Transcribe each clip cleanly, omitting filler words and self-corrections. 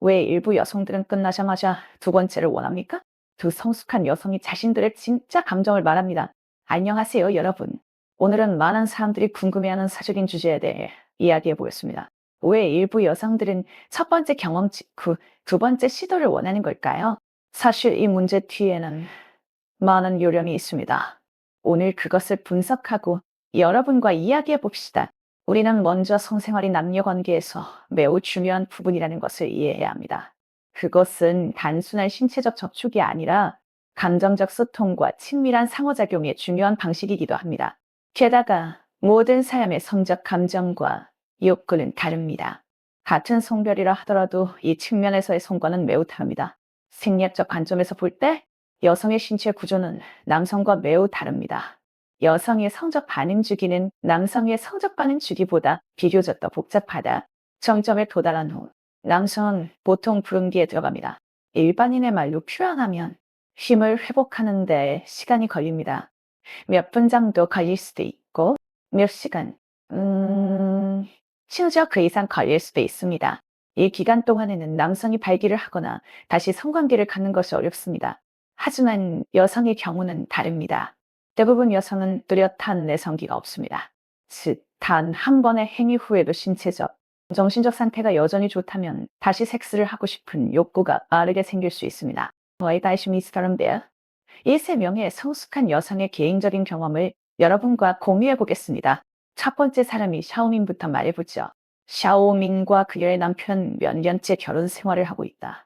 왜 일부 여성들은 끝나자마자 두 번째를 원합니까? 두 성숙한 여성이 자신들의 진짜 감정을 말합니다. 안녕하세요, 여러분. 오늘은 많은 사람들이 궁금해하는 사적인 주제에 대해 이야기해 보겠습니다. 왜 일부 여성들은 첫 번째 경험 직후 두 번째 시도를 원하는 걸까요? 사실 이 문제 뒤에는 많은 요령이 있습니다. 오늘 그것을 분석하고 여러분과 이야기해 봅시다. 우리는 먼저 성생활이 남녀 관계에서 매우 중요한 부분이라는 것을 이해해야 합니다. 그것은 단순한 신체적 접촉이 아니라 감정적 소통과 친밀한 상호작용의 중요한 방식이기도 합니다. 게다가 모든 사람의 성적 감정과 욕구는 다릅니다. 같은 성별이라 하더라도 이 측면에서의 성과는 매우 다릅니다. 생리학적 관점에서 볼때 여성의 신체 구조는 남성과 매우 다릅니다. 여성의 성적 반응 주기는 남성의 성적 반응 주기보다 비교적 더 복잡하다. 정점에 도달한 후 남성은 보통 불응기에 들어갑니다. 일반인의 말로 표현하면 힘을 회복하는 데 시간이 걸립니다. 몇 분 정도 걸릴 수도 있고 몇 시간, 심지어 그 이상 걸릴 수도 있습니다. 이 기간 동안에는 남성이 발기를 하거나 다시 성관계를 갖는 것이 어렵습니다. 하지만 여성의 경우는 다릅니다. 대부분 여성은 뚜렷한 내성기가 없습니다. 즉, 단 한 번의 행위 후에도 신체적, 정신적 상태가 여전히 좋다면 다시 섹스를 하고 싶은 욕구가 빠르게 생길 수 있습니다. Why 다시 미스터런데요? 이 세 명의 성숙한 여성의 개인적인 경험을 여러분과 공유해 보겠습니다. 첫 번째 사람이 샤오밍부터 말해보죠. 샤오밍과 그녀의 남편 몇 년째 결혼 생활을 하고 있다.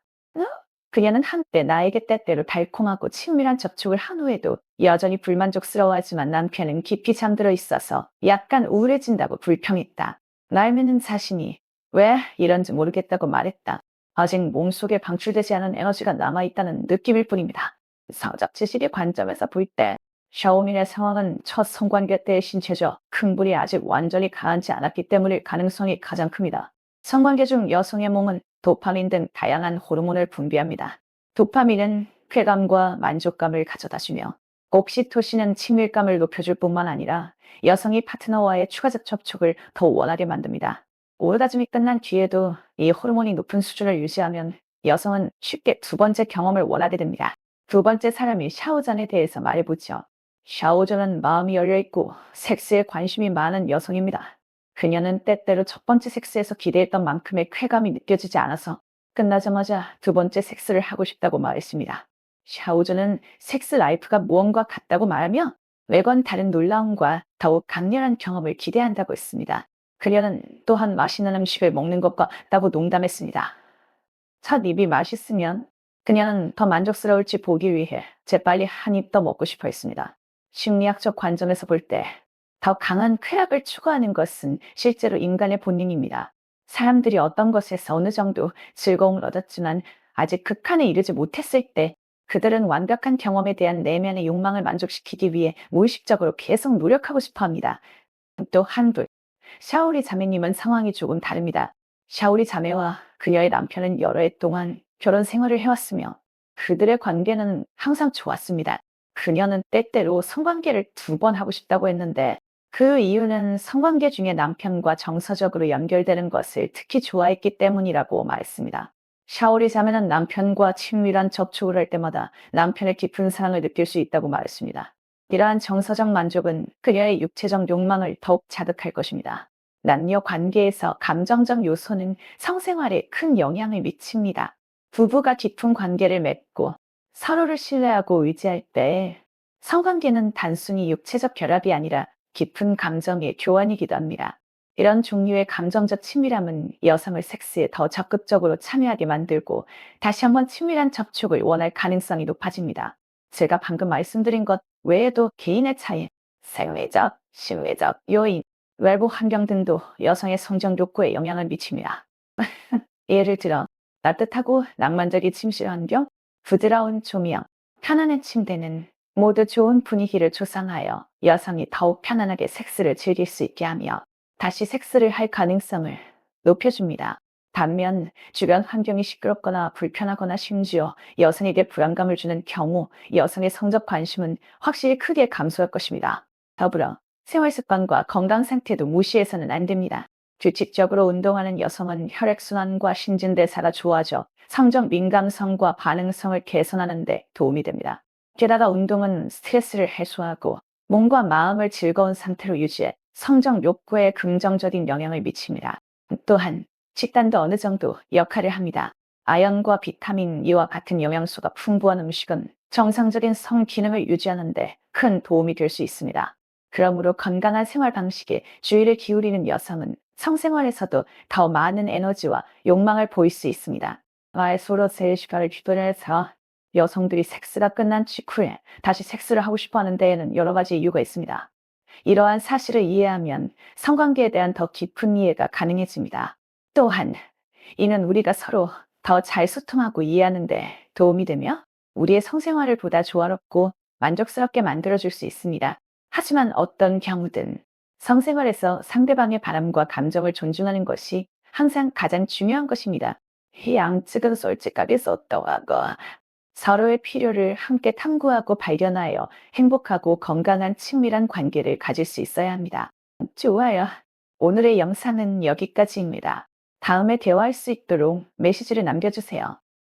그녀는 한때 나에게 때때로 달콤하고 친밀한 접촉을 한 후에도 여전히 불만족스러워하지만 남편은 깊이 잠들어 있어서 약간 우울해진다고 불평했다. 날매는 자신이 왜 이런지 모르겠다고 말했다. 아직 몸속에 방출되지 않은 에너지가 남아있다는 느낌일 뿐입니다. 성적 지식의 관점에서 볼 때 샤오민의 상황은 첫 성관계 때의 신체적 흥분이 아직 완전히 가라앉지 않았기 때문일 가능성이 가장 큽니다. 성관계 중 여성의 몸은 도파민 등 다양한 호르몬을 분비합니다. 도파민은 쾌감과 만족감을 가져다주며 옥시토신은 친밀감을 높여줄 뿐만 아니라 여성이 파트너와의 추가적 접촉을 더 원하게 만듭니다. 오르가즘이 끝난 뒤에도 이 호르몬이 높은 수준을 유지하면 여성은 쉽게 두 번째 경험을 원하게 됩니다. 두 번째 사람이 샤오전에 대해서 말해보죠. 샤오전은 마음이 열려있고 섹스에 관심이 많은 여성입니다. 그녀는 때때로 첫 번째 섹스에서 기대했던 만큼의 쾌감이 느껴지지 않아서 끝나자마자 두 번째 섹스를 하고 싶다고 말했습니다. 샤오전은 섹스 라이프가 무언가 같다고 말하며 매번 다른 놀라움과 더욱 강렬한 경험을 기대한다고 했습니다. 그녀는 또한 맛있는 음식을 먹는 것과 같다고 농담했습니다. 첫 입이 맛있으면 그녀는 더 만족스러울지 보기 위해 재빨리 한 입 더 먹고 싶어 했습니다. 심리학적 관점에서 볼 때 더 강한 쾌락을 추구하는 것은 실제로 인간의 본능입니다. 사람들이 어떤 것에서 어느 정도 즐거움을 얻었지만 아직 극한에 이르지 못했을 때 그들은 완벽한 경험에 대한 내면의 욕망을 만족시키기 위해 무의식적으로 계속 노력하고 싶어 합니다. 또 한둘, 샤오리 자매님은 상황이 조금 다릅니다. 샤오리 자매와 그녀의 남편은 여러 해 동안 결혼 생활을 해왔으며 그들의 관계는 항상 좋았습니다. 그녀는 때때로 성관계를 두 번 하고 싶다고 했는데 그 이유는 성관계 중에 남편과 정서적으로 연결되는 것을 특히 좋아했기 때문이라고 말했습니다. 샤오리 자매는 남편과 친밀한 접촉을 할 때마다 남편의 깊은 사랑을 느낄 수 있다고 말했습니다. 이러한 정서적 만족은 그녀의 육체적 욕망을 더욱 자극할 것입니다. 남녀 관계에서 감정적 요소는 성생활에 큰 영향을 미칩니다. 부부가 깊은 관계를 맺고 서로를 신뢰하고 의지할 때 성관계는 단순히 육체적 결합이 아니라 깊은 감정의 교환이기도 합니다. 이런 종류의 감정적 친밀함은 여성을 섹스에 더 적극적으로 참여하게 만들고 다시 한번 친밀한 접촉을 원할 가능성이 높아집니다. 제가 방금 말씀드린 것 외에도 개인의 차이, 생리적, 심리적 요인, 외부 환경 등도 여성의 성적 욕구에 영향을 미칩니다. 예를 들어 따뜻하고 낭만적인 침실 환경, 부드러운 조명, 편안한 침대는 모두 좋은 분위기를 조성하여 여성이 더욱 편안하게 섹스를 즐길 수 있게 하며 다시 섹스를 할 가능성을 높여줍니다. 반면 주변 환경이 시끄럽거나 불편하거나 심지어 여성에게 불안감을 주는 경우 여성의 성적 관심은 확실히 크게 감소할 것입니다. 더불어 생활 습관과 건강 상태도 무시해서는 안 됩니다. 규칙적으로 운동하는 여성은 혈액순환과 신진대사가 좋아져 성적 민감성과 반응성을 개선하는 데 도움이 됩니다. 게다가 운동은 스트레스를 해소하고 몸과 마음을 즐거운 상태로 유지해 성적 욕구에 긍정적인 영향을 미칩니다. 또한 식단도 어느 정도 역할을 합니다. 아연과 비타민 E와 같은 영양소가 풍부한 음식은 정상적인 성 기능을 유지하는 데 큰 도움이 될 수 있습니다. 그러므로 건강한 생활 방식에 주의를 기울이는 여성은 성생활에서도 더 많은 에너지와 욕망을 보일 수 있습니다. 서로 제 시간을 주변에서 여성들이 섹스가 끝난 직후에 다시 섹스를 하고 싶어 하는 데에는 여러 가지 이유가 있습니다. 이러한 사실을 이해하면 성관계에 대한 더 깊은 이해가 가능해집니다. 또한 이는 우리가 서로 더 잘 소통하고 이해하는 데 도움이 되며 우리의 성생활을 보다 조화롭고 만족스럽게 만들어줄 수 있습니다. 하지만 어떤 경우든 성생활에서 상대방의 바람과 감정을 존중하는 것이 항상 가장 중요한 것입니다. 이 양측은 솔직하게 소통하고 서로의 필요를 함께 탐구하고 발견하여 행복하고 건강한 친밀한 관계를 가질 수 있어야 합니다. 좋아요. 오늘의 영상은 여기까지입니다. 다음에 대화할 수 있도록 메시지를 남겨주세요.